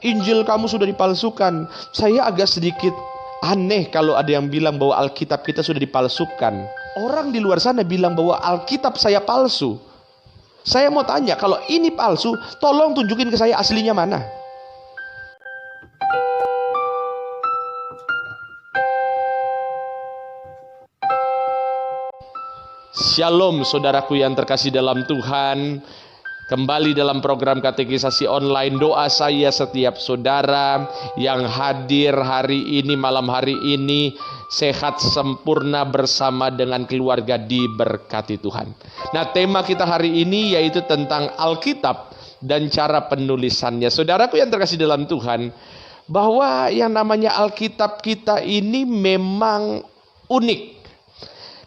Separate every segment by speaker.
Speaker 1: Injil kamu sudah dipalsukan. Saya agak sedikit aneh kalau ada yang bilang bahwa Alkitab kita sudah dipalsukan. Orang di luar sana bilang bahwa Alkitab saya palsu. Saya mau tanya, kalau ini palsu, tolong tunjukin ke saya aslinya mana. Shalom saudaraku yang terkasih dalam Tuhan. Kembali dalam program katekisasi online. Doa saya setiap saudara yang hadir hari ini, malam hari ini, sehat sempurna bersama dengan keluarga, diberkati Tuhan. Nah, tema kita hari ini yaitu tentang Alkitab dan cara penulisannya. Saudaraku yang terkasih dalam Tuhan, bahwa yang namanya Alkitab kita ini memang unik.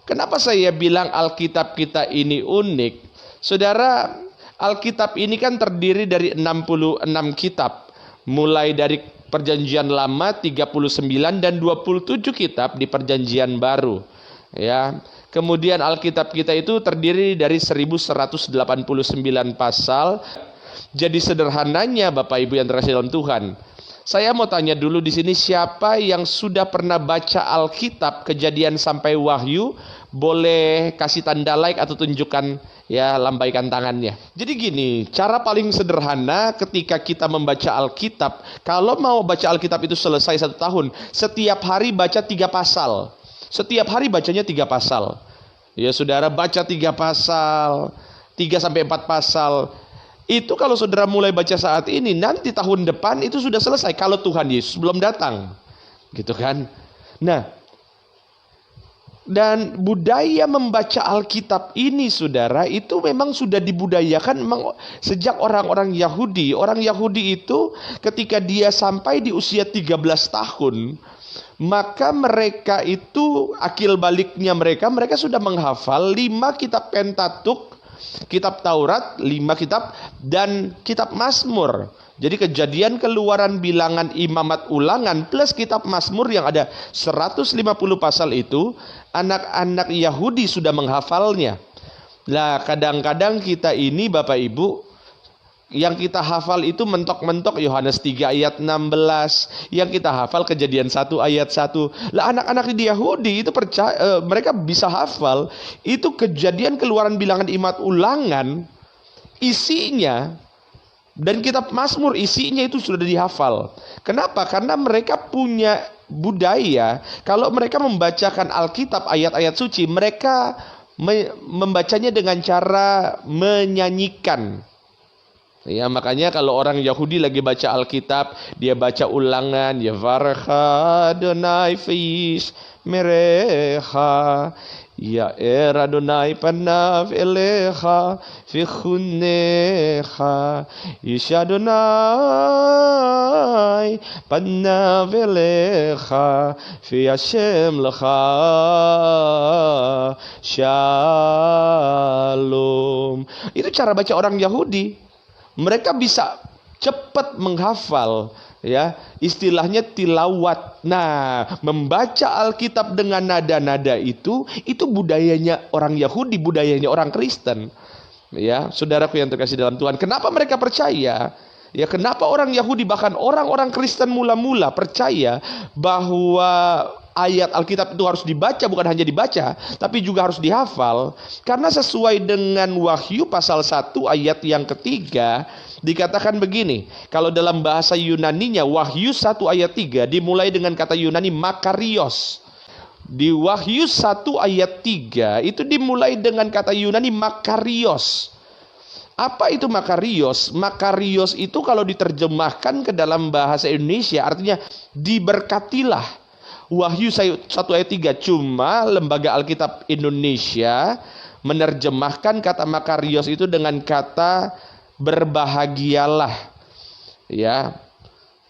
Speaker 1: Kenapa saya bilang Alkitab kita ini unik? Saudara, Alkitab ini kan terdiri dari 66 kitab. Mulai dari Perjanjian Lama 39 dan 27 kitab di Perjanjian Baru. Ya. Kemudian Alkitab kita itu terdiri dari 1189 pasal. Jadi sederhananya Bapak Ibu yang terkasih dalam Tuhan, saya mau tanya dulu di sini, siapa yang sudah pernah baca Alkitab Kejadian sampai Wahyu? Boleh kasih tanda like atau tunjukkan, ya, lambaikan tangannya. Jadi gini, cara paling sederhana ketika kita membaca Alkitab, kalau mau baca Alkitab itu selesai 1 tahun, setiap hari baca 3 pasal. Setiap hari bacanya 3 pasal. Ya saudara, baca 3 pasal, 3-4 pasal. Itu kalau saudara mulai baca saat ini, nanti tahun depan itu sudah selesai kalau Tuhan Yesus belum datang. Gitu kan? Nah, dan budaya membaca Alkitab ini saudara, itu memang sudah dibudayakan memang sejak orang-orang Yahudi. Orang Yahudi itu ketika dia sampai di usia 13 tahun, maka mereka itu akil baliknya mereka sudah menghafal 5 kitab Pentatuk, kitab Taurat, 5 kitab, dan kitab Mazmur. Jadi Kejadian, Keluaran, Bilangan, Imamat, Ulangan plus kitab Mazmur yang ada 150 pasal itu, anak-anak Yahudi sudah menghafalnya. Nah, kadang-kadang kita ini Bapak Ibu, yang kita hafal itu mentok-mentok Yohanes 3 ayat 16, yang kita hafal Kejadian 1 ayat 1. Lah anak-anak di Yahudi itu percaya, mereka bisa hafal itu Kejadian, Keluaran, Bilangan, Imamat, Ulangan, isinya, dan kitab Mazmur isinya itu sudah dihafal. Kenapa? Karena mereka punya budaya, kalau mereka membacakan Alkitab ayat-ayat suci, mereka membacanya dengan cara menyanyikan. Ya, makanya kalau orang Yahudi lagi baca Alkitab, dia baca Ulangan, ya varcha Adonai fish merecha, ya Adonai panav elecha vichunecha, ish Adonai panav elecha v'yashem lecha shalom. Itu cara baca orang Yahudi. Mereka bisa cepat menghafal, ya, istilahnya tilawat. Nah, membaca Alkitab dengan nada-nada itu budayanya orang Yahudi, budayanya orang Kristen. Ya, saudaraku yang terkasih dalam Tuhan, kenapa mereka percaya? Ya, kenapa orang Yahudi, bahkan orang-orang Kristen mula-mula percaya bahwa ayat Alkitab itu harus dibaca, bukan hanya dibaca, tapi juga harus dihafal. Karena sesuai dengan Wahyu pasal 1 ayat yang ketiga, dikatakan begini. Kalau dalam bahasa Yunaninya, Wahyu 1 ayat 3 dimulai dengan kata Yunani makarios. Di Wahyu 1 ayat 3 itu dimulai dengan kata Yunani makarios. Apa itu makarios? Makarios itu kalau diterjemahkan ke dalam bahasa Indonesia artinya diberkatilah. Wahyu 1 ayat 3. Cuma Lembaga Alkitab Indonesia menerjemahkan kata makarios itu dengan kata berbahagialah. Ya.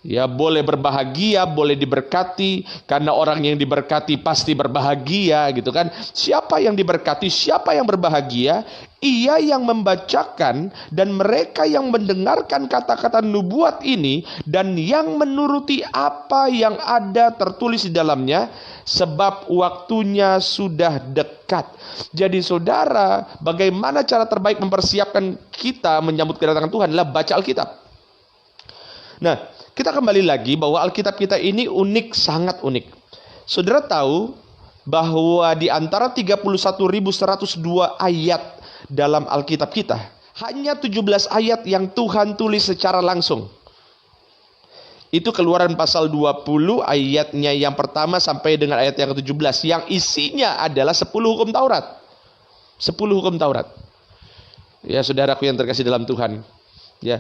Speaker 1: Ya, boleh berbahagia, boleh diberkati, karena orang yang diberkati pasti berbahagia, gitu kan. Siapa yang diberkati, siapa yang berbahagia? Ia yang membacakan dan mereka yang mendengarkan kata-kata nubuat ini dan yang menuruti apa yang ada tertulis di dalamnya, sebab waktunya sudah dekat. Jadi saudara, bagaimana cara terbaik mempersiapkan kita menyambut kedatangan Tuhan adalah baca Alkitab. Nah, Kita kembali lagi bahwa Alkitab kita ini unik, sangat unik. Saudara tahu bahwa di antara 31.102 ayat dalam Alkitab kita, hanya 17 ayat yang Tuhan tulis secara langsung. Itu Keluaran pasal 20 ayatnya yang pertama sampai dengan ayat yang ke-17. Yang isinya adalah 10 hukum Taurat. 10 hukum Taurat. Ya, saudaraku yang terkasih dalam Tuhan. Ya,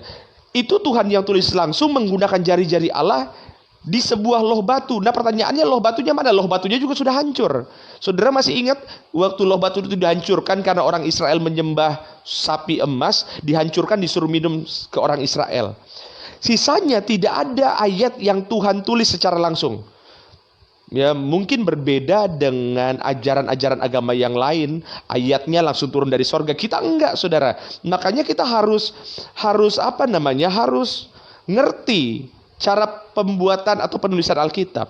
Speaker 1: itu Tuhan yang tulis langsung menggunakan jari-jari Allah di sebuah loh batu. Nah, pertanyaannya, loh batunya mana? Loh batunya juga sudah hancur. Saudara masih ingat waktu loh batu itu dihancurkan karena orang Israel menyembah sapi emas, dihancurkan, disuruh minum ke orang Israel. Sisanya tidak ada ayat yang Tuhan tulis secara langsung. Ya, mungkin berbeda dengan ajaran-ajaran agama yang lain, ayatnya langsung turun dari sorga. Kita enggak, saudara. Makanya kita harus ngerti cara pembuatan atau penulisan Alkitab.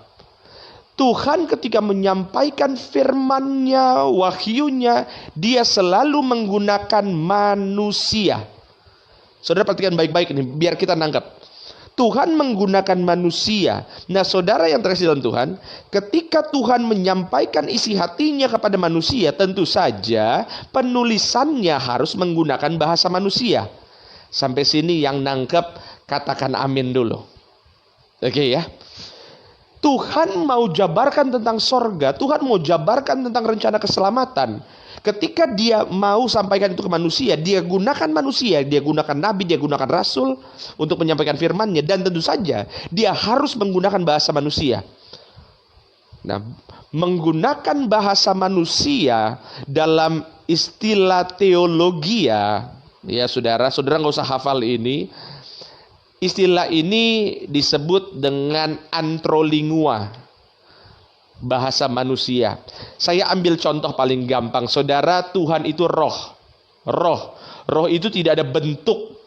Speaker 1: Tuhan ketika menyampaikan firman-Nya, wahyunya, Dia selalu menggunakan manusia. Saudara perhatikan baik-baik ini, biar kita nangkap. Tuhan menggunakan manusia. Nah, saudara yang terkasih dalam Tuhan, ketika Tuhan menyampaikan isi hatinya kepada manusia, tentu saja penulisannya harus menggunakan bahasa manusia. Sampai sini yang nangkep, katakan amin dulu. Oke ya. Tuhan mau jabarkan tentang sorga, Tuhan mau jabarkan tentang rencana keselamatan. Ketika Dia mau sampaikan itu ke manusia, Dia gunakan manusia, Dia gunakan nabi, Dia gunakan rasul untuk menyampaikan firman-Nya. Dan tentu saja Dia harus menggunakan bahasa manusia. Nah, menggunakan bahasa manusia dalam istilah teologi ya saudara nggak usah hafal ini. Istilah ini disebut dengan antrolingua, bahasa manusia. Saya ambil contoh paling gampang. Saudara, Tuhan itu roh. Roh itu tidak ada bentuk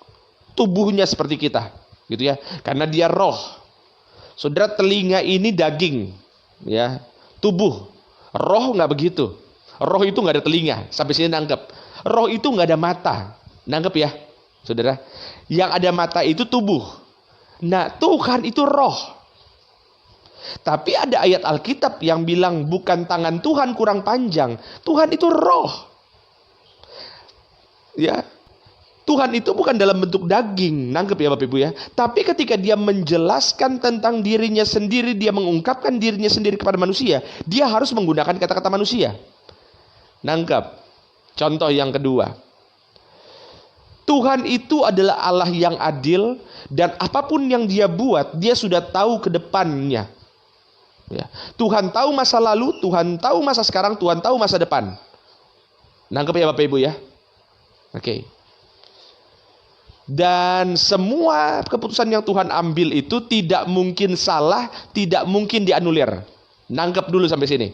Speaker 1: tubuhnya seperti kita, gitu ya. Karena Dia roh. Saudara, telinga ini daging, ya, tubuh. Roh nggak begitu. Roh itu nggak ada telinga. Sampai sini nangkep. Roh itu nggak ada mata. Nangkep ya, saudara. Yang ada mata itu tubuh. Nah, Tuhan itu roh. Tapi ada ayat Alkitab yang bilang bukan tangan Tuhan kurang panjang. Tuhan itu roh. Ya. Tuhan itu bukan dalam bentuk daging. Nangkep ya Bapak Ibu ya. Tapi ketika Dia menjelaskan tentang dirinya sendiri, Dia mengungkapkan dirinya sendiri kepada manusia, Dia harus menggunakan kata-kata manusia. Nangkep. Contoh yang kedua. Tuhan itu adalah Allah yang adil, dan apapun yang Dia buat, Dia sudah tahu ke depannya. Ya. Tuhan tahu masa lalu, Tuhan tahu masa sekarang, Tuhan tahu masa depan. Nangkep ya Bapak Ibu ya? Oke. Dan semua keputusan yang Tuhan ambil itu tidak mungkin salah, tidak mungkin dianulir. Nangkep dulu sampai sini.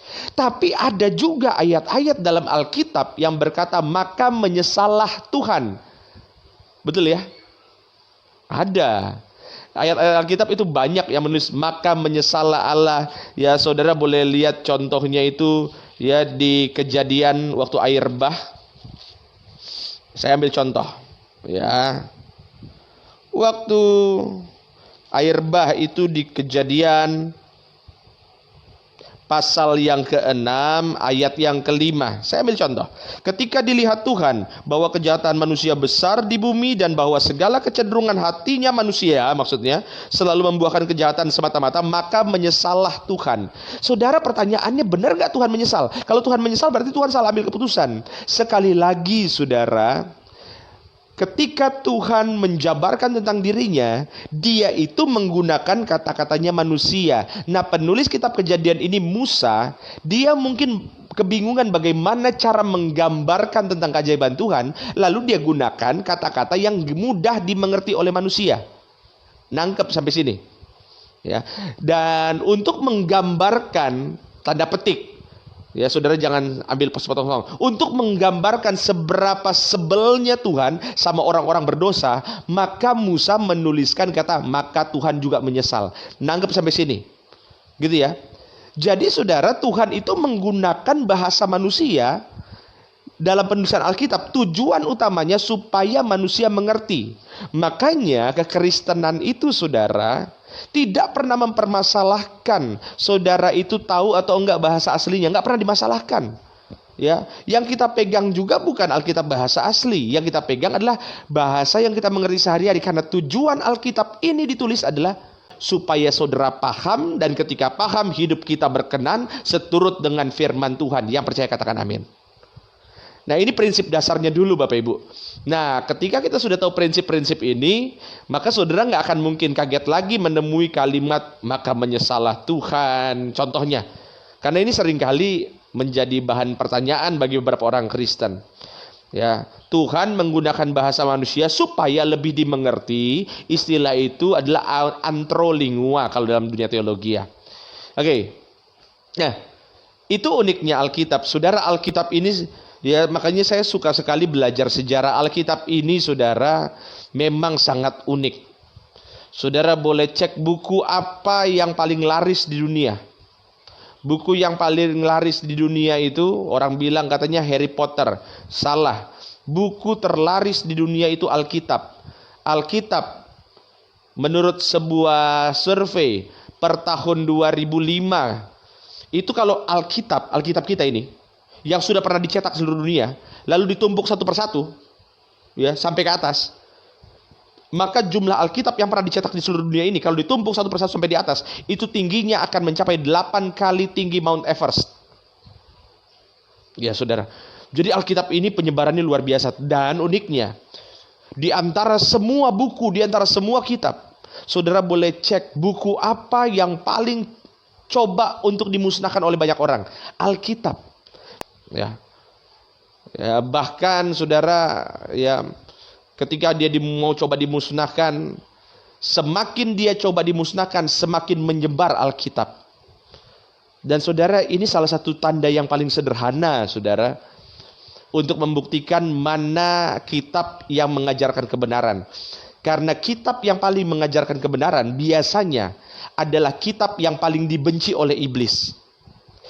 Speaker 1: Tapi ada juga ayat-ayat dalam Alkitab yang berkata, maka menyesallah Tuhan. Betul ya? Ada. Ayat-ayat Alkitab itu banyak yang menulis maka menyesallah Allah. Ya, saudara boleh lihat contohnya itu ya di Kejadian waktu air bah. Saya ambil contoh. Ya. Waktu air bah itu di Kejadian pasal yang ke-6 ayat yang ke-5. Saya ambil contoh. Ketika dilihat Tuhan bahwa kejahatan manusia besar di bumi dan bahwa segala kecenderungan hatinya manusia, maksudnya selalu membuahkan kejahatan semata-mata, maka menyesallah Tuhan. Saudara, pertanyaannya, benar gak Tuhan menyesal? Kalau Tuhan menyesal berarti Tuhan salah ambil keputusan. Sekali lagi saudara, ketika Tuhan menjabarkan tentang dirinya, Dia itu menggunakan kata-katanya manusia. Nah, penulis kitab Kejadian ini Musa, dia mungkin kebingungan bagaimana cara menggambarkan tentang keajaiban Tuhan, lalu dia gunakan kata-kata yang mudah dimengerti oleh manusia. Nangkep sampai sini. Ya. Dan untuk menggambarkan, tanda petik, ya saudara jangan ambil sepotong-sepotong. Untuk menggambarkan seberapa sebelnya Tuhan sama orang-orang berdosa, maka Musa menuliskan kata, maka Tuhan juga menyesal. Nangkep sampai sini. Gitu ya. Jadi saudara, Tuhan itu menggunakan bahasa manusia dalam penulisan Alkitab, tujuan utamanya supaya manusia mengerti. Makanya kekristenan itu, saudara, tidak pernah mempermasalahkan saudara itu tahu atau enggak bahasa aslinya, enggak pernah dimasalahkan. Ya, yang kita pegang juga bukan Alkitab bahasa asli, yang kita pegang adalah bahasa yang kita mengerti sehari-hari, karena tujuan Alkitab ini ditulis adalah supaya saudara paham, dan ketika paham hidup kita berkenan seturut dengan firman Tuhan. Yang percaya katakan amin. Nah, ini prinsip dasarnya dulu Bapak Ibu. Nah, ketika kita sudah tahu prinsip-prinsip ini, maka saudara nggak akan mungkin kaget lagi menemui kalimat maka menyesalah Tuhan. Contohnya, karena ini seringkali menjadi bahan pertanyaan bagi beberapa orang Kristen. Ya, Tuhan menggunakan bahasa manusia supaya lebih dimengerti. Istilah itu adalah antrolingua kalau dalam dunia teologi ya. Oke. Nah, itu uniknya Alkitab. Saudara, Alkitab ini ya, makanya saya suka sekali belajar sejarah Alkitab ini, saudara, memang sangat unik. Saudara boleh cek buku apa yang paling laris di dunia. Buku yang paling laris di dunia itu, orang bilang katanya Harry Potter. Salah. Buku terlaris di dunia itu Alkitab. Alkitab menurut sebuah survei per tahun 2005, itu kalau Alkitab kita ini yang sudah pernah dicetak seluruh dunia, lalu ditumpuk satu persatu, ya, sampai ke atas, maka jumlah Alkitab yang pernah dicetak di seluruh dunia ini, kalau ditumpuk satu persatu sampai di atas, itu tingginya akan mencapai 8 kali tinggi Mount Everest. Ya, saudara. Jadi Alkitab ini penyebarannya luar biasa. Dan uniknya, di antara semua buku, di antara semua kitab, saudara boleh cek buku apa yang paling coba untuk dimusnahkan oleh banyak orang. Alkitab. Ya, bahkan saudara, ya, ketika dia mau coba dimusnahkan, semakin dia coba dimusnahkan, semakin menyebar Alkitab. Dan saudara, ini salah satu tanda yang paling sederhana, saudara, untuk membuktikan mana kitab yang mengajarkan kebenaran. Karena kitab yang paling mengajarkan kebenaran biasanya adalah kitab yang paling dibenci oleh iblis.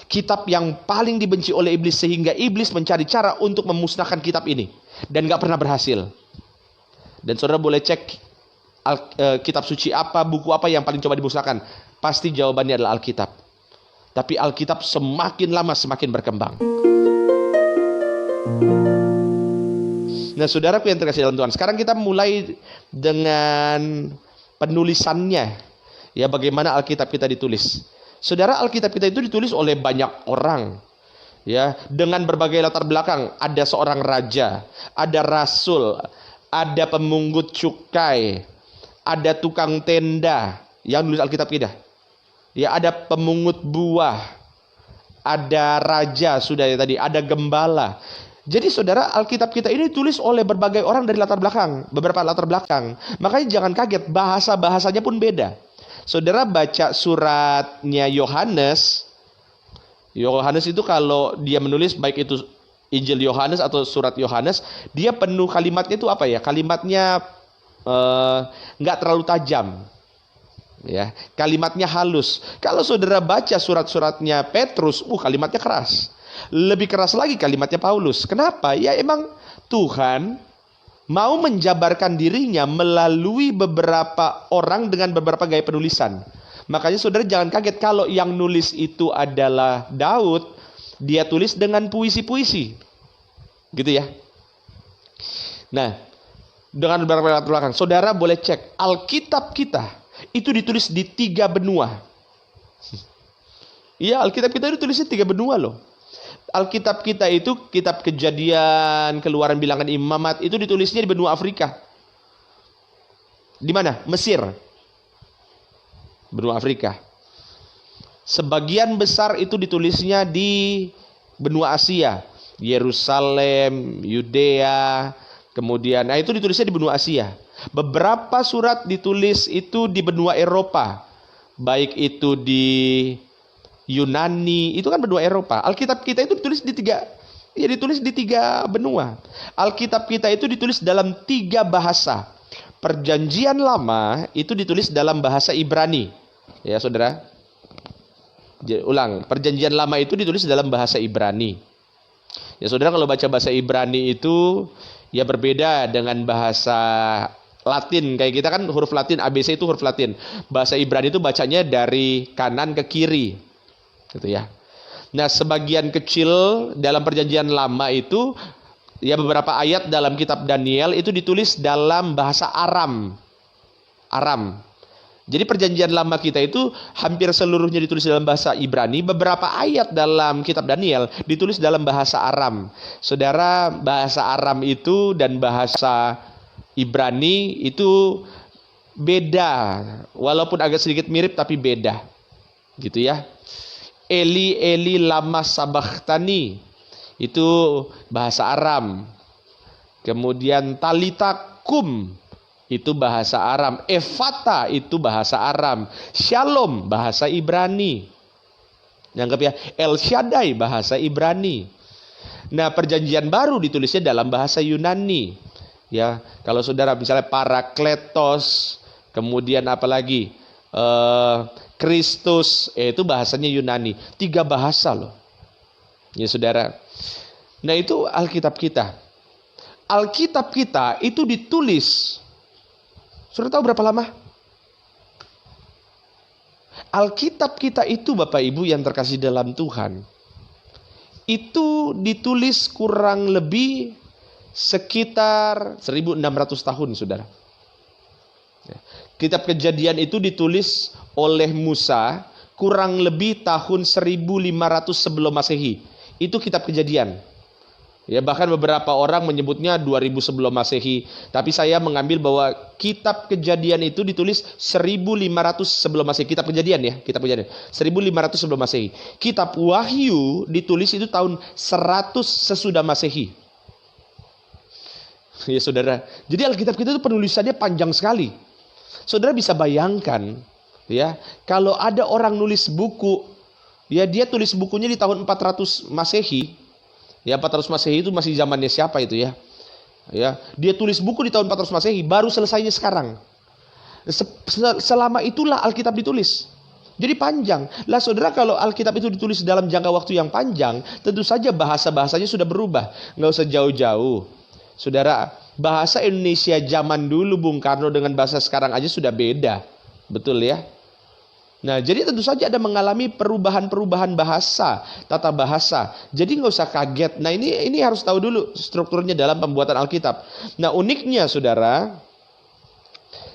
Speaker 1: Kitab yang paling dibenci oleh iblis, sehingga iblis mencari cara untuk memusnahkan kitab ini dan gak pernah berhasil. Dan saudara boleh cek kitab suci apa, buku apa yang paling coba dimusnahkan. Pasti jawabannya adalah Alkitab. Tapi Alkitab semakin lama semakin berkembang. Nah, saudaraku yang terkasih dalam Tuhan, sekarang kita mulai dengan penulisannya. Ya, bagaimana Alkitab kita ditulis. Saudara, Alkitab kita itu ditulis oleh banyak orang, ya, dengan berbagai latar belakang. Ada seorang raja, ada rasul, ada pemungut cukai, ada tukang tenda yang nulis Alkitab kita. Ya, ada pemungut buah, ada raja, sudah ya tadi, ada gembala. Jadi saudara, Alkitab kita ini ditulis oleh berbagai orang dari latar belakang, beberapa latar belakang. Makanya jangan kaget, bahasa-bahasanya pun beda. Saudara baca suratnya Yohanes. Yohanes itu kalau dia menulis, baik itu Injil Yohanes atau surat Yohanes, dia penuh kalimatnya itu apa ya? Kalimatnya nggak terlalu tajam. Ya, kalimatnya halus. Kalau saudara baca surat-suratnya Petrus, kalimatnya keras. Lebih keras lagi kalimatnya Paulus. Kenapa? Ya, emang Tuhan mau menjabarkan dirinya melalui beberapa orang dengan beberapa gaya penulisan. Makanya saudara jangan kaget kalau yang nulis itu adalah Daud, dia tulis dengan puisi-puisi. Gitu ya. Nah, dengan beberapa latar belakang, saudara boleh cek Alkitab kita itu ditulis di 3 benua. Iya, Alkitab kita itu tulisnya 3 benua loh. Alkitab kita itu, kitab Kejadian, Keluaran, Bilangan, Imamat, itu ditulisnya di benua Afrika. Di mana? Mesir. Benua Afrika. Sebagian besar itu ditulisnya di benua Asia. Yerusalem, Yudea, kemudian, nah itu ditulisnya di benua Asia. Beberapa surat ditulis itu di benua Eropa. Baik itu di Yunani, itu kan benua Eropa. Alkitab kita itu ditulis di 3 benua. Alkitab kita itu ditulis dalam 3 bahasa. Perjanjian Lama itu ditulis dalam bahasa Ibrani. Ya, saudara. Ulang, Perjanjian Lama itu ditulis dalam bahasa Ibrani. Ya saudara, kalau baca bahasa Ibrani itu ya berbeda dengan bahasa Latin. Kayak kita kan huruf Latin, ABC itu huruf Latin. Bahasa Ibrani itu bacanya dari kanan ke kiri, gitu ya. Nah, sebagian kecil dalam perjanjian lama itu, ya beberapa ayat dalam kitab Daniel itu ditulis dalam bahasa Aram. Jadi perjanjian lama kita itu hampir seluruhnya ditulis dalam bahasa Ibrani. Beberapa ayat dalam kitab Daniel ditulis dalam bahasa Aram. Saudara, bahasa Aram itu dan bahasa Ibrani itu beda. Walaupun agak sedikit mirip tapi beda. Gitu ya. Eli Eli lama sabachthani itu bahasa Aram. Kemudian talita kum itu bahasa Aram. Efata itu bahasa Aram. Shalom bahasa Ibrani. Anggap ya, El Shaddai bahasa Ibrani. Nah, perjanjian baru ditulisnya dalam bahasa Yunani. Ya, kalau saudara misalnya Parakletos, kemudian apalagi Kristus, itu bahasanya Yunani. 3 bahasa loh. Ya saudara. Nah, itu Alkitab kita. Alkitab kita itu ditulis. Sudah tahu berapa lama? Alkitab kita itu, Bapak Ibu yang terkasih dalam Tuhan, itu ditulis kurang lebih sekitar 1600 tahun, saudara. Kitab Kejadian itu ditulis oleh Musa kurang lebih tahun 1500 sebelum Masehi. Itu kitab Kejadian. Ya, bahkan beberapa orang menyebutnya 2000 sebelum Masehi. Tapi saya mengambil bahwa kitab Kejadian itu ditulis 1500 sebelum Masehi. Kitab Kejadian ya, kitab Kejadian. 1500 sebelum Masehi. Kitab Wahyu ditulis itu tahun 100 sesudah Masehi. Ya saudara. Jadi Alkitab kita itu penulisannya panjang sekali. Saudara bisa bayangkan ya, kalau ada orang nulis buku, ya dia tulis bukunya di tahun 400 Masehi. Ya, 400 Masehi itu masih zamannya siapa itu ya? Ya, dia tulis buku di tahun 400 Masehi, baru selesainya sekarang. Selama itulah Alkitab ditulis. Jadi panjang. Lah saudara, kalau Alkitab itu ditulis dalam jangka waktu yang panjang, tentu saja bahasa-bahasanya sudah berubah. Nggak usah jauh-jauh. Saudara, bahasa Indonesia zaman dulu Bung Karno dengan bahasa sekarang aja sudah beda. Betul ya? Nah, jadi tentu saja ada mengalami perubahan-perubahan bahasa, tata bahasa. Jadi nggak usah kaget. Nah, ini harus tahu dulu strukturnya dalam pembuatan Alkitab. Nah, uniknya saudara,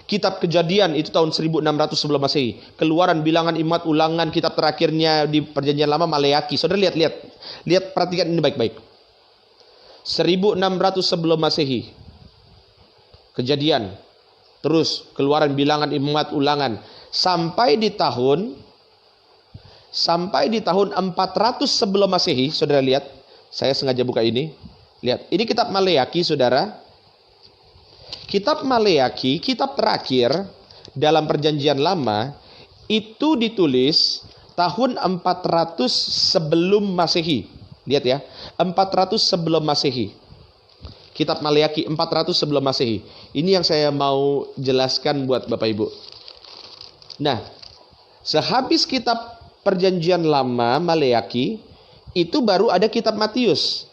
Speaker 1: kitab Kejadian itu tahun 1600 sebelum Masehi. Keluaran, Bilangan, Imamat, Ulangan, kitab terakhirnya di Perjanjian Lama Maleaki. Saudara lihat perhatikan ini baik-baik. 1600 sebelum Masehi. Kejadian. Terus Keluaran, Bilangan, Imamat, Ulangan. Sampai di tahun 400 sebelum Masehi, saudara lihat, saya sengaja buka ini. Lihat, ini kitab Maleaki, saudara. Kitab Maleaki, kitab terakhir dalam Perjanjian Lama, itu ditulis tahun 400 sebelum Masehi. Lihat ya, 400 sebelum Masehi. Kitab Maleaki 400 sebelum Masehi. Ini yang saya mau jelaskan buat Bapak Ibu. Nah, sehabis kitab Perjanjian Lama Maleaki, itu baru ada kitab Matius.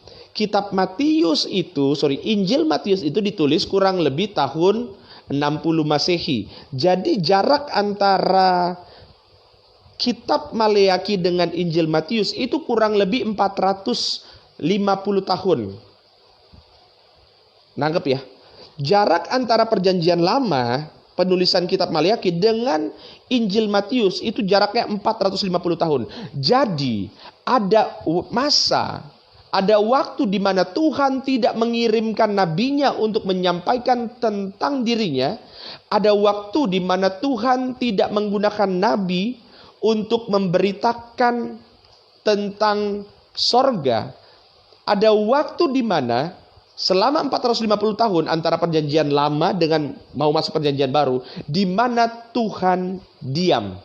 Speaker 1: Injil Matius itu ditulis kurang lebih tahun 60 Masehi. Jadi jarak antara kitab Maleaki dengan Injil Matius itu kurang lebih 450 tahun. Nangkep ya? Jarak antara Perjanjian Lama, penulisan kitab Maleaki dengan Injil Matius itu jaraknya 450 tahun. Jadi ada waktu di mana Tuhan tidak mengirimkan nabinya untuk menyampaikan tentang dirinya. Ada waktu di mana Tuhan tidak menggunakan nabi untuk memberitakan tentang sorga. Ada waktu di mana selama 450 tahun antara Perjanjian Lama dengan mau masuk Perjanjian Baru, di mana Tuhan diam.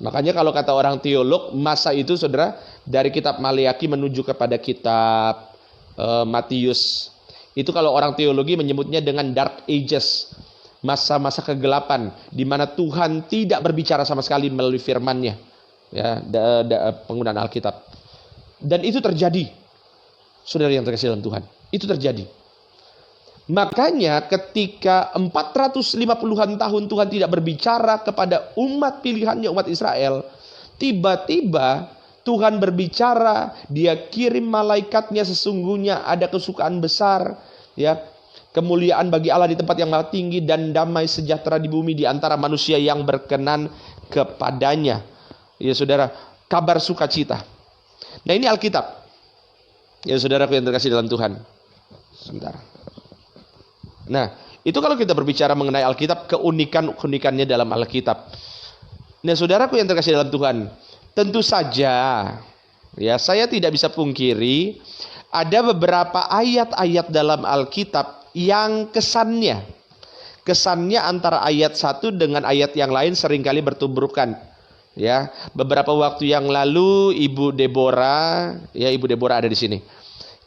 Speaker 1: Makanya kalau kata orang teolog, masa itu saudara, dari kitab Maleaki menuju kepada kitab Matius, itu kalau orang teologi menyebutnya dengan Dark Ages, masa-masa kegelapan, di mana Tuhan tidak berbicara sama sekali melalui firman-Nya, ya, penggunaan Alkitab. Dan itu terjadi. Saudara yang terkasih dalam Tuhan, itu terjadi. Makanya ketika 450-an tahun Tuhan tidak berbicara kepada umat pilihannya, umat Israel, tiba-tiba Tuhan berbicara, Dia kirim malaikatnya, sesungguhnya ada kesukaan besar, ya, kemuliaan bagi Allah di tempat yang maha tinggi, dan damai sejahtera di bumi di antara manusia yang berkenan kepadanya. Ya saudara, kabar sukacita. Nah ini Alkitab. Ya saudaraku yang terkasih dalam Tuhan. Sebentar. Nah, itu kalau kita berbicara mengenai Alkitab, keunikannya dalam Alkitab. Nah, saudaraku yang terkasih dalam Tuhan, tentu saja ya saya tidak bisa pungkiri ada beberapa ayat-ayat dalam Alkitab yang kesannya antara ayat satu dengan ayat yang lain seringkali bertuburkan. Ya, beberapa waktu yang lalu Ibu Deborah ada di sini,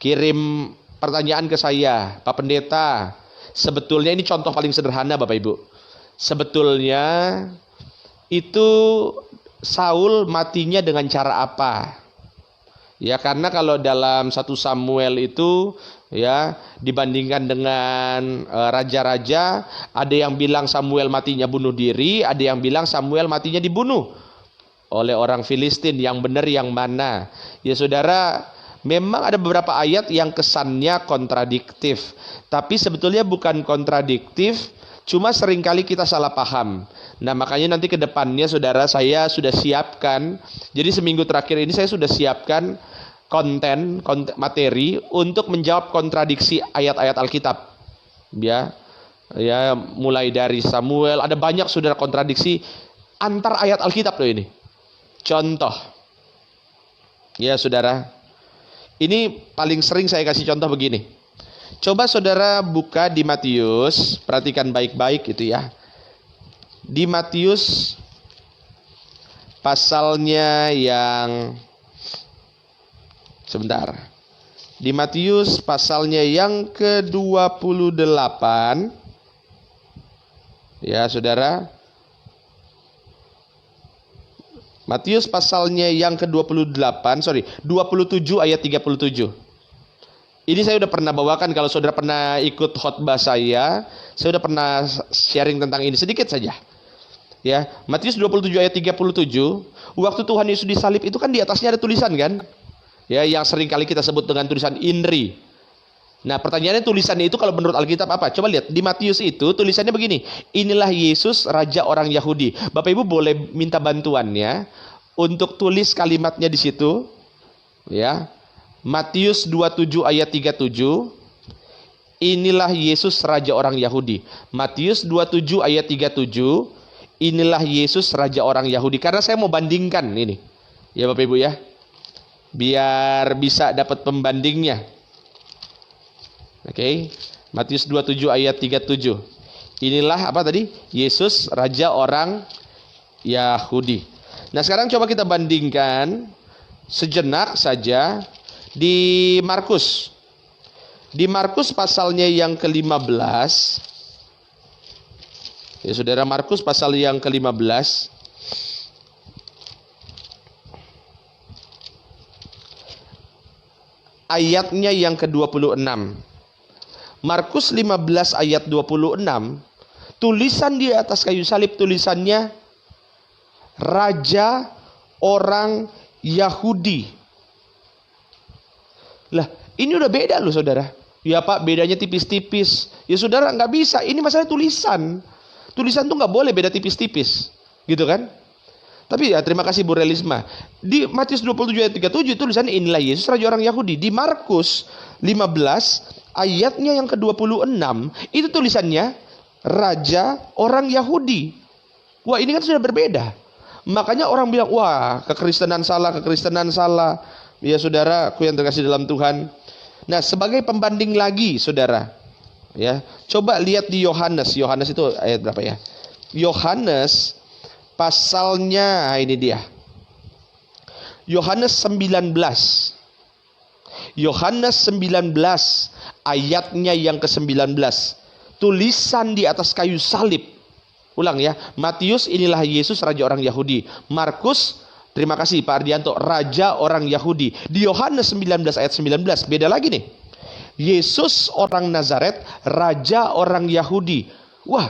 Speaker 1: kirim pertanyaan ke saya, Pak Pendeta. Sebetulnya ini contoh paling sederhana Bapak Ibu. Sebetulnya itu Saul matinya dengan cara apa? Ya, karena kalau dalam 1 Samuel itu ya dibandingkan dengan raja-raja, ada yang bilang Samuel matinya bunuh diri, ada yang bilang Samuel matinya dibunuh oleh orang Filistin. Yang benar yang mana? Ya saudara, memang ada beberapa ayat yang kesannya kontradiktif, tapi sebetulnya bukan kontradiktif, cuma seringkali kita salah paham. Nah makanya nanti ke depannya saudara, saya sudah siapkan, jadi seminggu terakhir ini saya sudah siapkan konten materi untuk menjawab kontradiksi ayat-ayat Alkitab. Ya, mulai dari Samuel, ada banyak saudara kontradiksi antar ayat Alkitab loh ini. Contoh, ya saudara, ini paling sering saya kasih contoh begini. Coba saudara buka di Matius, perhatikan baik-baik itu ya. Di Matius pasalnya yang Di Matius pasalnya yang ke-28. Ya, saudara. Matius pasalnya yang ke-28, 27 ayat 37. Ini saya udah pernah bawakan, kalau saudara pernah ikut khotbah saya udah pernah sharing tentang ini sedikit saja. Ya, Matius 27 ayat 37, waktu Tuhan Yesus disalib itu kan di atasnya ada tulisan kan? Ya, yang sering kali kita sebut dengan tulisan INRI. Nah, pertanyaannya tulisannya itu kalau menurut Alkitab apa? Coba lihat di Matius itu tulisannya begini. Inilah Yesus, raja orang Yahudi. Bapak Ibu boleh minta bantuannya untuk tulis kalimatnya di situ. Ya. Matius 27 ayat 37. Inilah Yesus, raja orang Yahudi. Matius 27 ayat 37. Inilah Yesus, raja orang Yahudi. Karena saya mau bandingkan ini. Ya Bapak Ibu ya. Biar bisa dapat pembandingnya. Oke, Matius 27 ayat 37. Inilah apa tadi? Yesus, raja orang Yahudi. Nah, sekarang coba kita bandingkan sejenak saja di Markus. Di Markus pasalnya yang ke-15. Ya, saudara, Markus pasal yang ke-15. Ayatnya yang ke-26. Markus 15 ayat 26, tulisan di atas kayu salib tulisannya Raja orang Yahudi. Lah, ini udah beda loh saudara. Ya Pak, bedanya tipis-tipis. Ya saudara, nggak bisa. Ini masalah tulisan. Tulisan tuh nggak boleh beda tipis-tipis, gitu kan? Tapi ya terima kasih Bu Relisma. Di Matius 27 ayat 37 tulisannya inilah Yesus, raja orang Yahudi. Di Markus 15 ayatnya yang ke-26 itu tulisannya raja orang Yahudi. Wah, ini kan sudah berbeda. Makanya orang bilang, wah, kekristenan salah. Ya saudara, aku yang terkasih dalam Tuhan. Nah, sebagai pembanding lagi saudara, ya, coba lihat di Yohanes. Yohanes itu ayat berapa ya? Yohanes pasalnya, ini dia. Yohanes 19. Yohanes 19 ayatnya yang ke-19. Tulisan di atas kayu salib. Ulang ya. Matius inilah Yesus, raja orang Yahudi. Markus Terima kasih Pak Ardianto, raja orang Yahudi. Di Yohanes 19 ayat 19, beda lagi nih. Yesus orang Nazaret, raja orang Yahudi. Wah,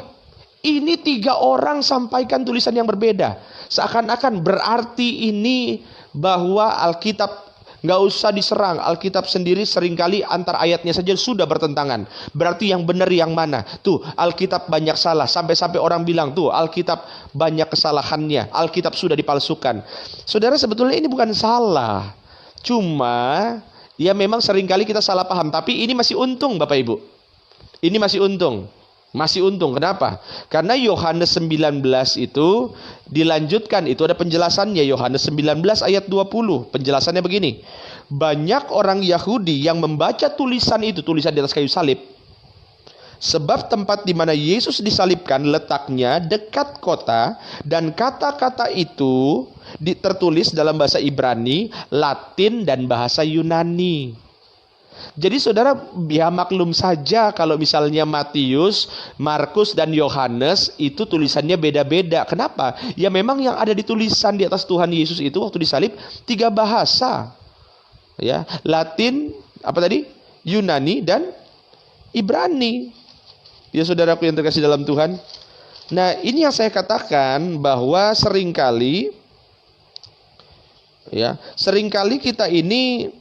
Speaker 1: ini 3 orang sampaikan tulisan yang berbeda. Seakan-akan berarti ini bahwa Alkitab nggak usah diserang. Alkitab sendiri seringkali antar ayatnya saja sudah bertentangan. Berarti yang benar yang mana? Tuh, Alkitab banyak salah. Sampai-sampai orang bilang, tuh Alkitab banyak kesalahannya. Alkitab sudah dipalsukan. Saudara, sebetulnya ini bukan salah. Cuma, ya memang seringkali kita salah paham. Tapi ini masih untung Bapak Ibu. Ini masih untung. Masih untung. Kenapa? Karena Yohanes 19 itu dilanjutkan. Itu ada penjelasannya. Yohanes 19 ayat 20. Penjelasannya begini. Banyak orang Yahudi yang membaca tulisan itu, tulisan di atas kayu salib. Sebab tempat di mana Yesus disalibkan letaknya dekat kota. Dan kata-kata itu tertulis dalam bahasa Ibrani, Latin, dan bahasa Yunani. Jadi saudara, ya maklum saja kalau misalnya Matius, Markus, dan Yohanes itu tulisannya beda-beda. Kenapa? Ya memang yang ada di tulisan di atas Tuhan Yesus itu waktu disalib 3 bahasa. Ya, Latin, apa tadi? Yunani dan Ibrani. Ya saudaraku yang terkasih dalam Tuhan. Nah, ini yang saya katakan bahwa seringkali kita ini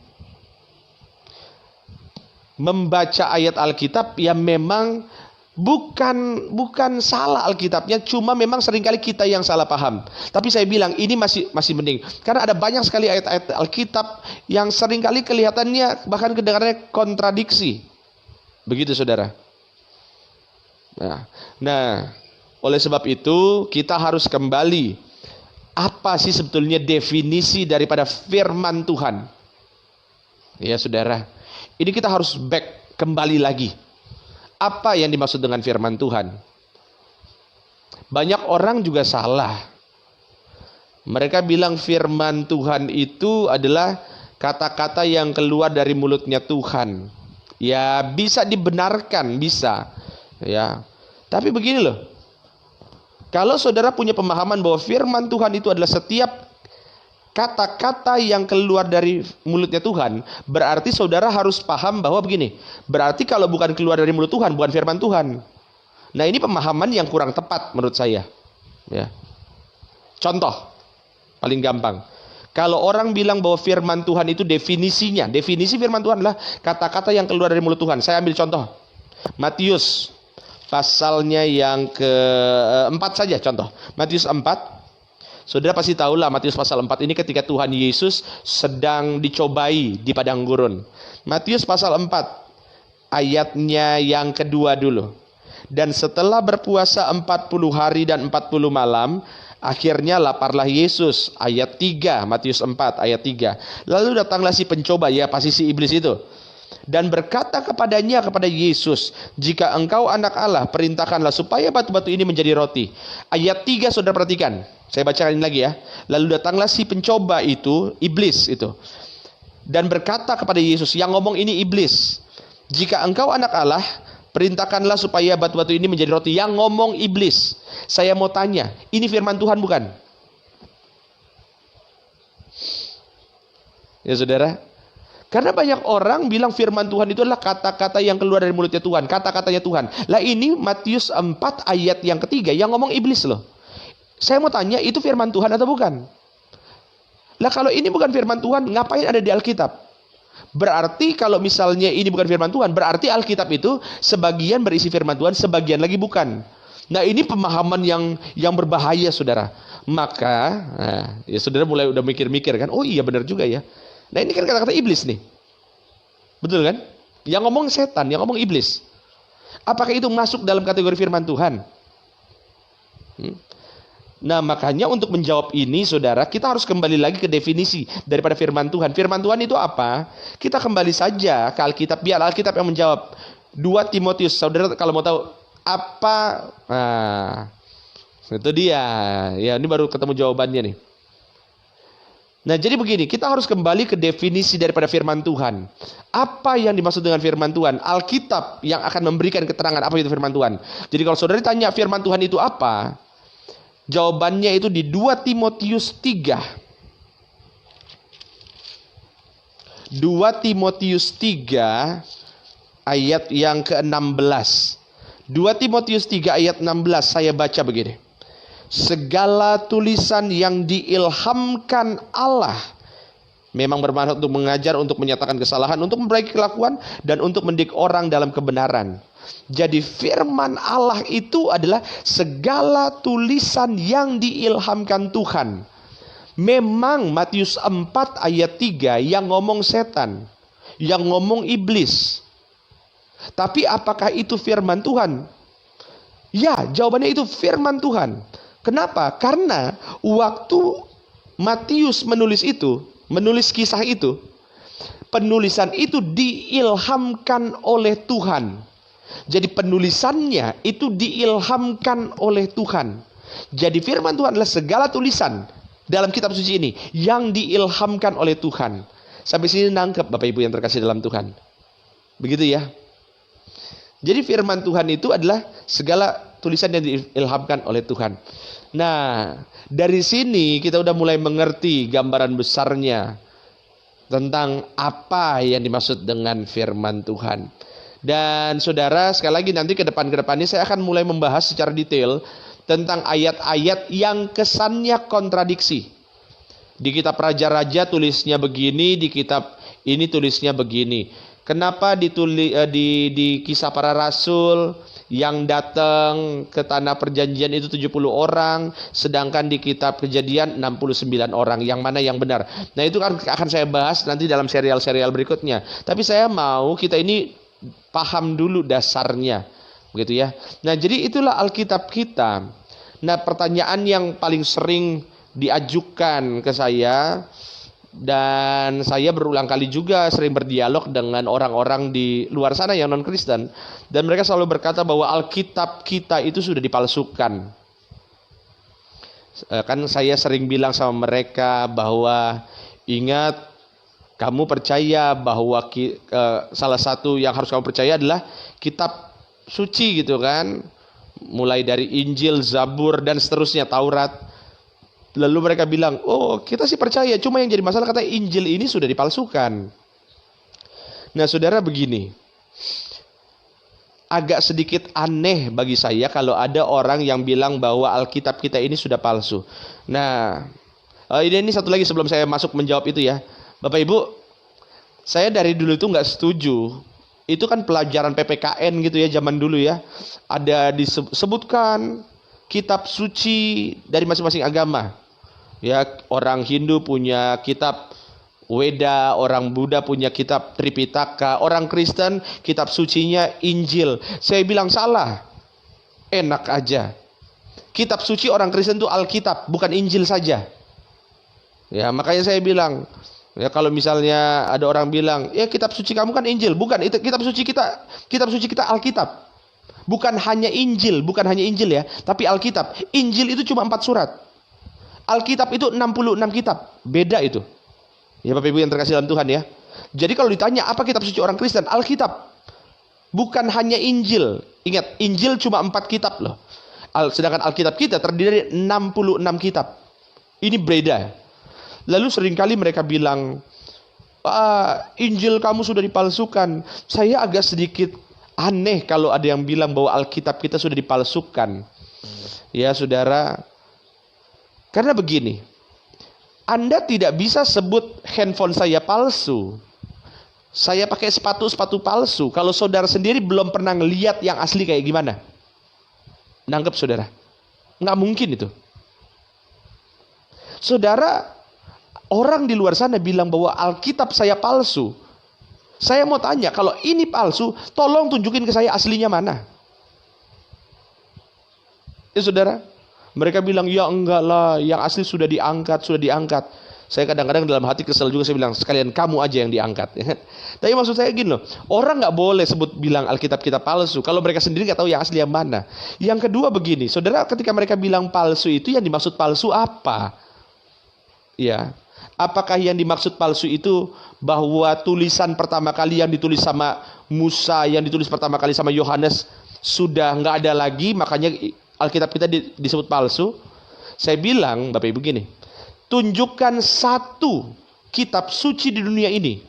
Speaker 1: membaca ayat Alkitab yang memang bukan salah Alkitabnya, cuma memang seringkali kita yang salah paham. Tapi saya bilang ini masih mending, karena ada banyak sekali ayat-ayat Alkitab yang seringkali kelihatannya bahkan kedengarannya kontradiksi. Begitu saudara. Nah, oleh sebab itu kita harus kembali, apa sih sebetulnya definisi daripada firman Tuhan? Ya saudara, ini kita harus back kembali lagi. Apa yang dimaksud dengan firman Tuhan? Banyak orang juga salah. Mereka bilang firman Tuhan itu adalah kata-kata yang keluar dari mulutnya Tuhan. Ya, bisa dibenarkan, bisa. Ya. Tapi begini loh. Kalau saudara punya pemahaman bahwa firman Tuhan itu adalah setiap kata-kata yang keluar dari mulutnya Tuhan, berarti saudara harus paham bahwa begini, berarti kalau bukan keluar dari mulut Tuhan, bukan firman Tuhan. Nah, ini pemahaman yang kurang tepat menurut saya. Ya. Contoh paling gampang, kalau orang bilang bahwa firman Tuhan itu definisi firman Tuhan adalah kata-kata yang keluar dari mulut Tuhan. Saya ambil contoh Matius pasalnya yang ke-4 saja, contoh Matius 4. Saudara pasti tahulah Matius pasal 4 ini ketika Tuhan Yesus sedang dicobai di padang gurun. Matius pasal 4 ayatnya yang kedua dulu. Dan setelah berpuasa 40 hari dan 40 malam, akhirnya laparlah Yesus. Ayat 3, Matius 4 ayat 3. Lalu datanglah si pencoba, ya pasti si iblis itu. Dan berkata kepada Yesus, jika engkau anak Allah, perintahkanlah supaya batu-batu ini menjadi roti. Ayat 3 saudara perhatikan. Saya bacakan ini lagi ya. Lalu datanglah si pencoba itu, iblis itu. Dan berkata kepada Yesus, yang ngomong ini iblis. Jika engkau anak Allah, perintahkanlah supaya batu-batu ini menjadi roti. Yang ngomong iblis. Saya mau tanya, ini firman Tuhan bukan? Ya saudara. Karena banyak orang bilang firman Tuhan itu adalah kata-kata yang keluar dari mulutnya Tuhan. Kata-katanya Tuhan. Lah ini Matius 4 ayat yang ketiga yang ngomong iblis loh. Saya mau tanya, itu firman Tuhan atau bukan? Lah kalau ini bukan firman Tuhan, ngapain ada di Alkitab? Berarti kalau misalnya ini bukan firman Tuhan, berarti Alkitab itu sebagian berisi firman Tuhan, sebagian lagi bukan. Nah ini pemahaman yang berbahaya saudara. Maka, ya saudara mulai udah mikir-mikir kan, oh iya benar juga ya. Nah ini kan kata-kata iblis nih. Betul kan? Yang ngomong setan, yang ngomong iblis. Apakah itu masuk dalam kategori firman Tuhan? Nah makanya untuk menjawab ini saudara, kita harus kembali lagi ke definisi daripada firman Tuhan. Firman Tuhan itu apa? Kita kembali saja ke Alkitab, biar Alkitab yang menjawab. 2 Timotius, saudara kalau mau tahu apa, nah itu dia. Ya ini baru ketemu jawabannya nih. Nah jadi begini, kita harus kembali ke definisi daripada firman Tuhan. Apa yang dimaksud dengan firman Tuhan? Alkitab yang akan memberikan keterangan apa itu firman Tuhan. Jadi kalau saudara tanya firman Tuhan itu apa, jawabannya itu di 2 Timotius 3. 2 Timotius 3 ayat yang ke-16. 2 Timotius 3 ayat 16 saya baca begini. Segala tulisan yang diilhamkan Allah memang bermanfaat untuk mengajar, untuk menyatakan kesalahan, untuk memperbaiki kelakuan, dan untuk mendidik orang dalam kebenaran. Jadi firman Allah itu adalah segala tulisan yang diilhamkan Tuhan. Memang Matius 4 ayat 3 yang ngomong setan, yang ngomong iblis. Tapi apakah itu firman Tuhan? Ya, jawabannya itu firman Tuhan. Kenapa? Karena waktu Matius menulis kisah itu, penulisan itu diilhamkan oleh Tuhan. Jadi penulisannya itu diilhamkan oleh Tuhan. Jadi firman Tuhan adalah segala tulisan dalam kitab suci ini yang diilhamkan oleh Tuhan. Sampai sini nangkep Bapak Ibu yang terkasih dalam Tuhan. Begitu ya. Jadi firman Tuhan itu adalah segala tulisan yang diilhamkan oleh Tuhan. Nah, dari sini kita udah mulai mengerti gambaran besarnya tentang apa yang dimaksud dengan firman Tuhan. Dan saudara, sekali lagi nanti ke depannya saya akan mulai membahas secara detail tentang ayat-ayat yang kesannya kontradiksi. Di kitab Raja-Raja tulisnya begini, di kitab ini tulisnya begini. Kenapa di Kisah Para Rasul yang datang ke tanah perjanjian itu 70 orang, sedangkan di kitab Kejadian 69 orang, yang mana yang benar? Nah, itu kan akan saya bahas nanti dalam serial-serial berikutnya. Tapi saya mau kita ini paham dulu dasarnya, begitu ya. Nah, jadi itulah Alkitab kita. Nah, pertanyaan yang paling sering diajukan ke saya, dan saya berulang kali juga sering berdialog dengan orang-orang di luar sana yang non-Kristen, dan mereka selalu berkata bahwa Alkitab kita itu sudah dipalsukan. Kan saya sering bilang sama mereka bahwa ingat, kamu percaya bahwa salah satu yang harus kamu percaya adalah kitab suci gitu kan, mulai dari Injil, Zabur, dan seterusnya, Taurat. Lalu mereka bilang, oh kita sih percaya, cuma yang jadi masalah kata Injil ini sudah dipalsukan. Nah saudara, begini, agak sedikit aneh bagi saya kalau ada orang yang bilang bahwa Alkitab kita ini sudah palsu. Nah ini satu lagi sebelum saya masuk menjawab itu ya, Bapak Ibu, saya dari dulu itu nggak setuju. Itu kan pelajaran PPKN gitu ya, zaman dulu ya, ada disebutkan kitab suci dari masing-masing agama. Ya, orang Hindu punya kitab Weda, orang Buddha punya kitab Tripitaka, orang Kristen kitab sucinya Injil. Saya bilang salah. Enak aja. Kitab suci orang Kristen itu Alkitab, bukan Injil saja. Ya, makanya saya bilang, ya kalau misalnya ada orang bilang, ya kitab suci kamu kan Injil, bukan, itu kitab suci kita Alkitab. Bukan hanya Injil ya, tapi Alkitab. Injil itu cuma 4 surat. Alkitab itu 66 kitab. Beda itu. Ya Bapak Ibu yang terkasih dalam Tuhan ya. Jadi kalau ditanya apa kitab suci orang Kristen, Alkitab. Bukan hanya Injil. Ingat, Injil cuma 4 kitab loh. Sedangkan Alkitab kita terdiri dari 66 kitab. Ini beda. Lalu seringkali mereka bilang, Injil kamu sudah dipalsukan. Saya agak sedikit aneh kalau ada yang bilang bahwa Alkitab kita sudah dipalsukan. Ya saudara, karena begini, Anda tidak bisa sebut handphone saya palsu, saya pakai sepatu palsu, kalau saudara sendiri belum pernah ngeliat yang asli kayak gimana. Nangkep saudara? Nggak mungkin itu. Saudara, orang di luar sana bilang bahwa Alkitab saya palsu. Saya mau tanya, kalau ini palsu, tolong tunjukin ke saya aslinya mana. Ya saudara, mereka bilang, ya enggak lah, yang asli sudah diangkat. Saya kadang-kadang dalam hati kesel juga, saya bilang, sekalian kamu aja yang diangkat. Tapi maksud saya gini loh, orang nggak boleh bilang Alkitab kita palsu, kalau mereka sendiri nggak tahu yang asli yang mana. Yang kedua begini, saudara, ketika mereka bilang palsu itu, yang dimaksud palsu apa? Ya, apakah yang dimaksud palsu itu bahwa tulisan pertama kali yang ditulis sama Musa, yang ditulis pertama kali sama Yohanes, sudah nggak ada lagi, makanya Alkitab kita disebut palsu? Saya bilang, Bapak Ibu, begini, tunjukkan satu kitab suci di dunia ini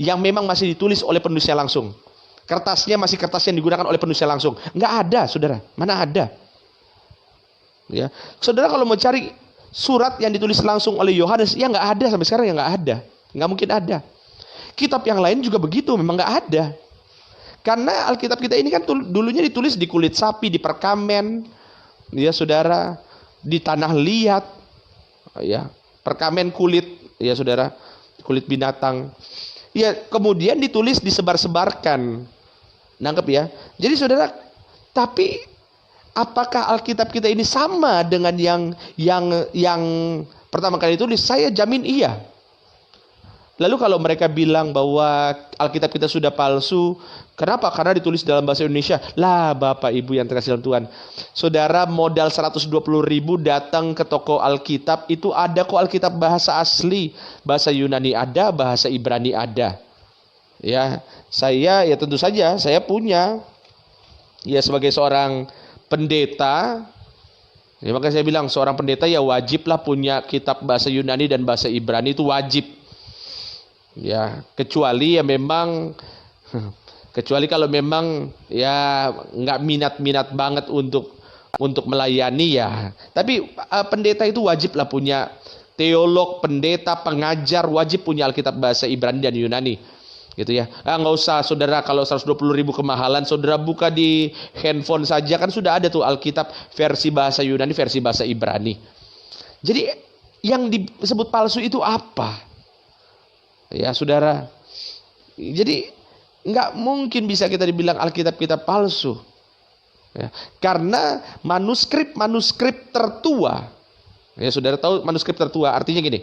Speaker 1: yang memang masih ditulis oleh penulisnya langsung. Kertasnya masih kertas yang digunakan oleh penulisnya langsung. Nggak ada, saudara. Mana ada? Ya, saudara kalau mau cari surat yang ditulis langsung oleh Yohanes, ya nggak ada sampai sekarang, ya nggak ada. Nggak mungkin ada. Kitab yang lain juga begitu, memang nggak ada. Karena Alkitab kita ini kan dulunya ditulis di kulit sapi, di perkamen, ya saudara, di tanah liat, ya perkamen kulit, ya saudara, kulit binatang. Ya kemudian ditulis, disebar-sebarkan, nangkep ya. Jadi saudara, tapi apakah Alkitab kita ini sama dengan yang pertama kali ditulis? Saya jamin iya. Lalu kalau mereka bilang bahwa Alkitab kita sudah palsu, kenapa? Karena ditulis dalam bahasa Indonesia. Lah Bapak Ibu yang terkasih dalam Tuhan, saudara, modal 120.000 datang ke toko Alkitab, itu ada kok Alkitab bahasa asli. Bahasa Yunani ada, bahasa Ibrani ada. Ya, saya ya tentu saja saya punya, ya sebagai seorang pendeta, ya makanya saya bilang seorang pendeta ya wajiblah punya kitab bahasa Yunani dan bahasa Ibrani, itu wajib. Ya, kecuali kalau memang ya nggak minat banget untuk melayani ya. Tapi pendeta itu wajiblah punya, teolog, pendeta, pengajar wajib punya Alkitab bahasa Ibrani dan Yunani. Gitu ya. Nggak usah saudara, kalau 120.000 kemahalan, saudara buka di handphone saja kan sudah ada tuh Alkitab versi bahasa Yunani, versi bahasa Ibrani. Jadi yang disebut palsu itu apa? Ya saudara, jadi nggak mungkin bisa kita dibilang Alkitab kita palsu, ya, karena manuskrip tertua, ya saudara tahu manuskrip tertua artinya gini.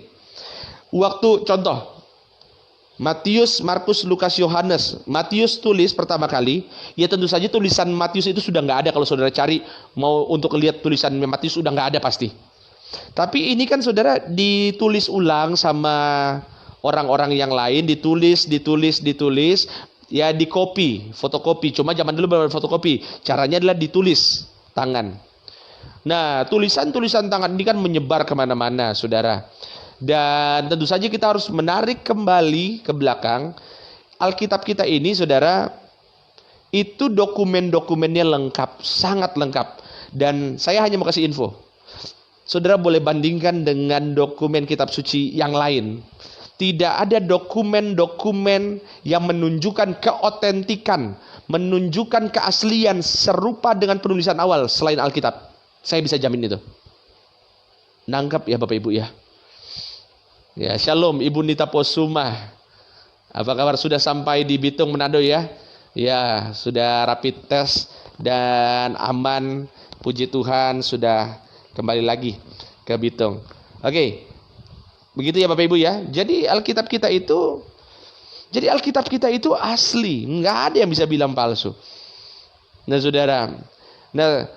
Speaker 1: Waktu contoh Matius, Markus, Lukas, Yohanes, Matius tulis pertama kali, ya tentu saja tulisan Matius itu sudah nggak ada. Kalau saudara cari mau untuk lihat tulisan Matius sudah nggak ada pasti. Tapi ini kan saudara ditulis ulang sama orang-orang yang lain, ditulis, ya di copy, fotokopi. Cuma zaman dulu belum fotokopi, caranya adalah ditulis tangan. Nah, tulisan-tulisan tangan ini kan menyebar kemana-mana, saudara. Dan tentu saja kita harus menarik kembali ke belakang. Alkitab kita ini, saudara, itu dokumen-dokumennya lengkap, sangat lengkap. Dan saya hanya mau kasih info. Saudara boleh bandingkan dengan dokumen kitab suci yang lain. Tidak ada dokumen-dokumen yang menunjukkan keotentikan, menunjukkan keaslian serupa dengan penulisan awal selain Alkitab. Saya bisa jamin itu. Nangkap ya Bapak Ibu ya. Ya, shalom Ibu Nita Posuma. Apa kabar, sudah sampai di Bitung Manado ya? Ya, sudah rapid test dan aman. Puji Tuhan sudah kembali lagi ke Bitung. Oke. Begitu ya Bapak Ibu ya. Jadi Alkitab kita itu asli, nggak ada yang bisa bilang palsu. Nah, saudara. Nah,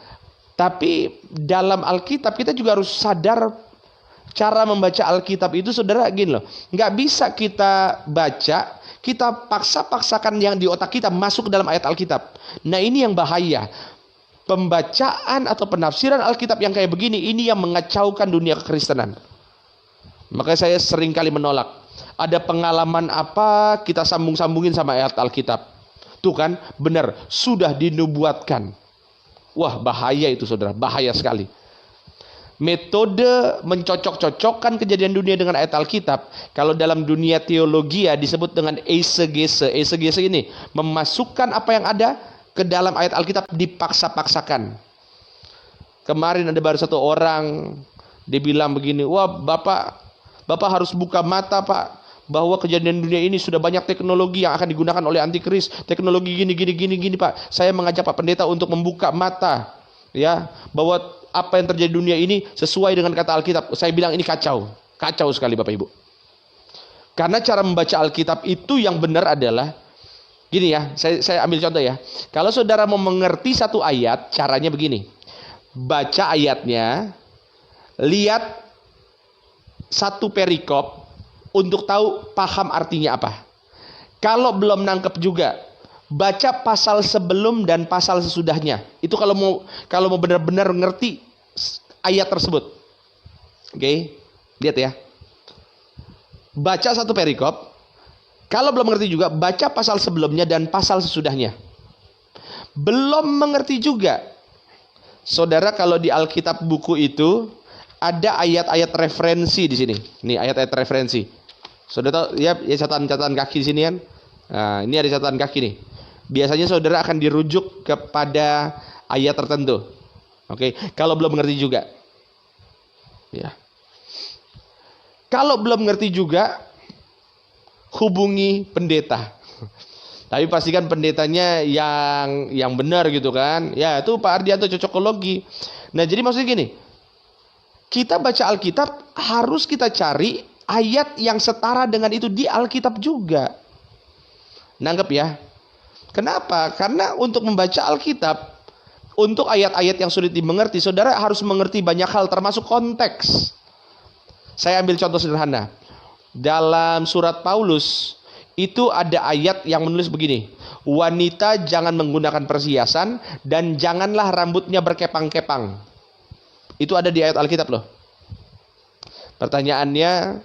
Speaker 1: tapi dalam Alkitab kita juga harus sadar cara membaca Alkitab itu, saudara, gini loh. Nggak bisa kita baca, kita paksakan yang di otak kita masuk ke dalam ayat Alkitab. Nah, ini yang bahaya. Pembacaan atau penafsiran Alkitab yang kayak begini, ini yang mengacaukan dunia kekristenan. Makanya saya sering kali menolak. Ada pengalaman apa, kita sambung-sambungin sama ayat Alkitab. Tuh kan, benar, sudah dinubuatkan. Wah, bahaya itu saudara, bahaya sekali. Metode mencocok-cocokkan kejadian dunia dengan ayat Alkitab, kalau dalam dunia teologi ya disebut dengan eisegese. Eisegese ini memasukkan apa yang ada ke dalam ayat Alkitab, dipaksa-paksakan. Kemarin ada baru satu orang, dia bilang begini, wah Bapak harus buka mata Pak, bahwa kejadian dunia ini sudah banyak teknologi yang akan digunakan oleh antikris. Teknologi gini Pak. Saya mengajak Pak Pendeta untuk membuka mata, ya, bahwa apa yang terjadi di dunia ini sesuai dengan kata Alkitab. Saya bilang ini kacau sekali Bapak Ibu. Karena cara membaca Alkitab itu yang benar adalah gini ya, saya ambil contoh ya. Kalau saudara mau mengerti satu ayat, caranya begini. Baca ayatnya, lihat satu perikop untuk tahu paham artinya apa. Kalau belum nangkep juga, baca pasal sebelum dan pasal sesudahnya. Itu kalau mau benar-benar ngerti ayat tersebut. Oke, lihat ya. Baca satu perikop, Kalau belum mengerti juga, baca pasal sebelumnya dan pasal sesudahnya. Belum mengerti juga, saudara, kalau di Alkitab buku itu ada ayat-ayat referensi di sini. Nih ayat-ayat referensi. Saudara tahu ya, catatan kaki di sini kan. Nah, ini ada catatan kaki nih. Biasanya saudara akan dirujuk kepada ayat tertentu. Oke, kalau belum mengerti juga. Ya. Kalau belum mengerti juga, hubungi pendeta. Tapi pastikan pendetanya yang benar gitu kan. Ya, itu Pak Ardianto cocokologi. Nah, jadi maksudnya gini. Kita baca Alkitab harus kita cari ayat yang setara dengan itu di Alkitab juga. Nangkep ya? Kenapa? Karena untuk membaca Alkitab, untuk ayat-ayat yang sulit dimengerti, saudara harus mengerti banyak hal termasuk konteks. Saya ambil contoh sederhana. Dalam surat Paulus itu ada ayat yang menulis begini. Wanita jangan menggunakan perhiasan dan janganlah rambutnya berkepang-kepang. Itu ada di ayat Alkitab loh. Pertanyaannya,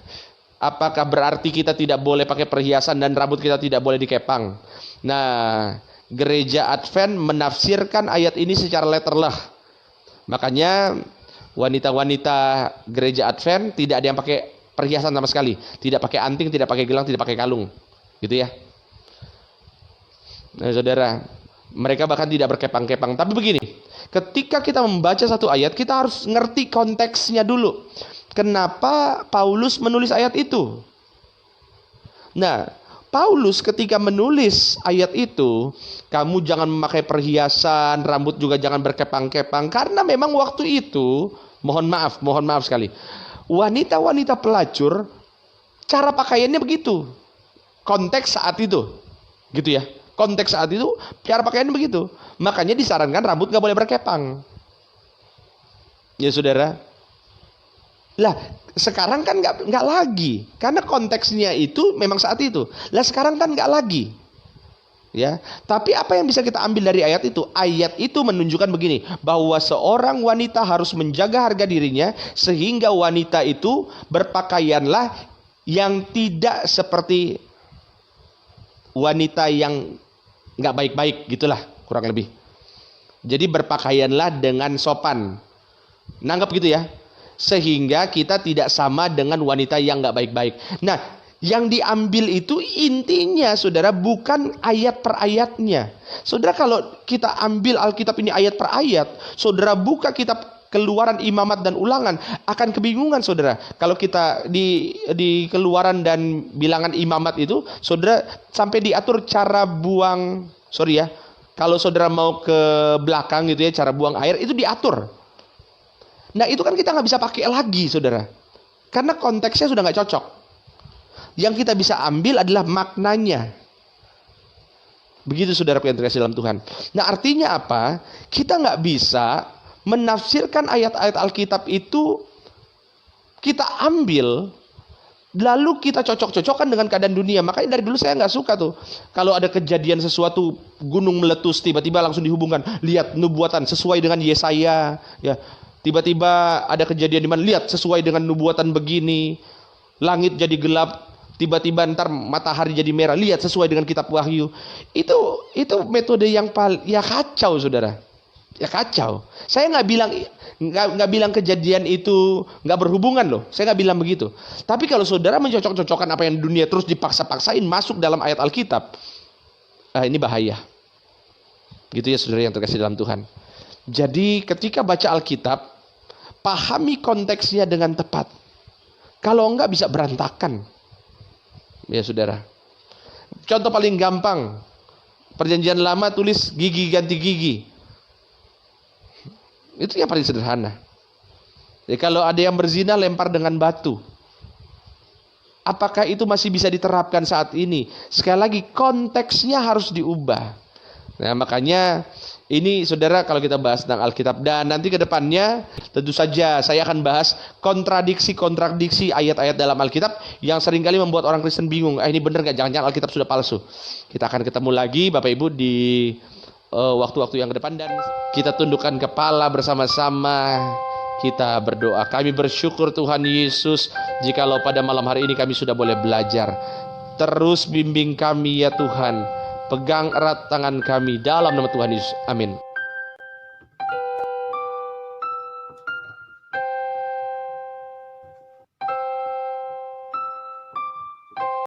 Speaker 1: apakah berarti kita tidak boleh pakai perhiasan dan rambut kita tidak boleh dikepang? Nah, gereja Advent menafsirkan ayat ini secara letterlah. Makanya wanita-wanita gereja Advent tidak ada yang pakai perhiasan sama sekali. Tidak pakai anting, tidak pakai gelang, tidak pakai kalung. Gitu ya. Nah, saudara, mereka bahkan tidak berkepang-kepang. Tapi begini, ketika kita membaca satu ayat, kita harus ngerti konteksnya dulu. Kenapa Paulus menulis ayat itu? Nah, Paulus ketika menulis ayat itu, kamu jangan memakai perhiasan, rambut juga jangan berkepang-kepang, karena memang waktu itu, mohon maaf sekali, wanita-wanita pelacur, cara pakaiannya begitu. Konteks saat itu, gitu ya. Konteks saat itu, cara pakaiannya begitu. Makanya disarankan rambut gak boleh berkepang. Ya saudara. Lah, sekarang kan nggak lagi, karena konteksnya itu memang saat itu. Lah sekarang kan nggak lagi, ya. Tapi apa yang bisa kita ambil dari ayat itu? Ayat itu menunjukkan begini, bahwa seorang wanita harus menjaga harga dirinya, sehingga wanita itu berpakaianlah yang tidak seperti wanita yang nggak baik-baik, gitulah kurang lebih. Jadi berpakaianlah dengan sopan, nanggap gitu ya. Sehingga kita tidak sama dengan wanita yang nggak baik-baik. Nah, yang diambil itu intinya, saudara, bukan ayat per ayatnya. Saudara, kalau kita ambil Alkitab ini ayat per ayat, saudara buka kitab Keluaran, Imamat, dan Ulangan, akan kebingungan, saudara. Kalau kita di Keluaran dan Bilangan, Imamat itu, saudara sampai diatur cara buang, kalau saudara mau ke belakang gitu ya, cara buang air itu diatur. Nah, itu kan kita nggak bisa pakai lagi, saudara. Karena konteksnya sudah nggak cocok. Yang kita bisa ambil adalah maknanya. Begitu, saudara yang terkasih dalam Tuhan. Nah, artinya apa? Kita nggak bisa menafsirkan ayat-ayat Alkitab itu kita ambil, lalu kita cocok-cocokkan dengan keadaan dunia. Makanya dari dulu saya nggak suka tuh. Kalau ada kejadian sesuatu, gunung meletus, tiba-tiba langsung dihubungkan. Lihat nubuatan sesuai dengan Yesaya, ya. Tiba-tiba ada kejadian di mana, lihat sesuai dengan nubuatan begini, langit jadi gelap, tiba-tiba ntar matahari jadi merah, lihat sesuai dengan kitab Wahyu. Itu metode yang ya kacau, saudara. Ya kacau. Saya nggak bilang kejadian itu nggak berhubungan loh. Saya nggak bilang begitu. Tapi kalau saudara mencocok-cocokkan apa yang dunia terus dipaksa-paksain masuk dalam ayat Alkitab, ini bahaya. Gitu ya, saudara yang terkasih dalam Tuhan. Jadi ketika baca Alkitab, pahami konteksnya dengan tepat. Kalau enggak bisa berantakan. Ya saudara. Contoh paling gampang, Perjanjian Lama tulis gigi ganti gigi. Itu yang paling sederhana. Jadi kalau ada yang berzina, lempar dengan batu. Apakah itu masih bisa diterapkan saat ini? Sekali lagi, konteksnya harus diubah. Nah, makanya ini, saudara, kalau kita bahas tentang Alkitab, dan nanti ke depannya tentu saja saya akan bahas kontradiksi ayat-ayat dalam Alkitab yang seringkali membuat orang Kristen bingung. Ini benar nggak? Jangan-jangan Alkitab sudah palsu. Kita akan ketemu lagi, Bapak Ibu, di waktu-waktu yang ke depan, dan kita tundukkan kepala bersama-sama. Kita berdoa. Kami bersyukur Tuhan Yesus, jikalau pada malam hari ini kami sudah boleh belajar. Terus bimbing kami ya Tuhan. Pegang erat tangan kami dalam nama Tuhan Yesus. Amin.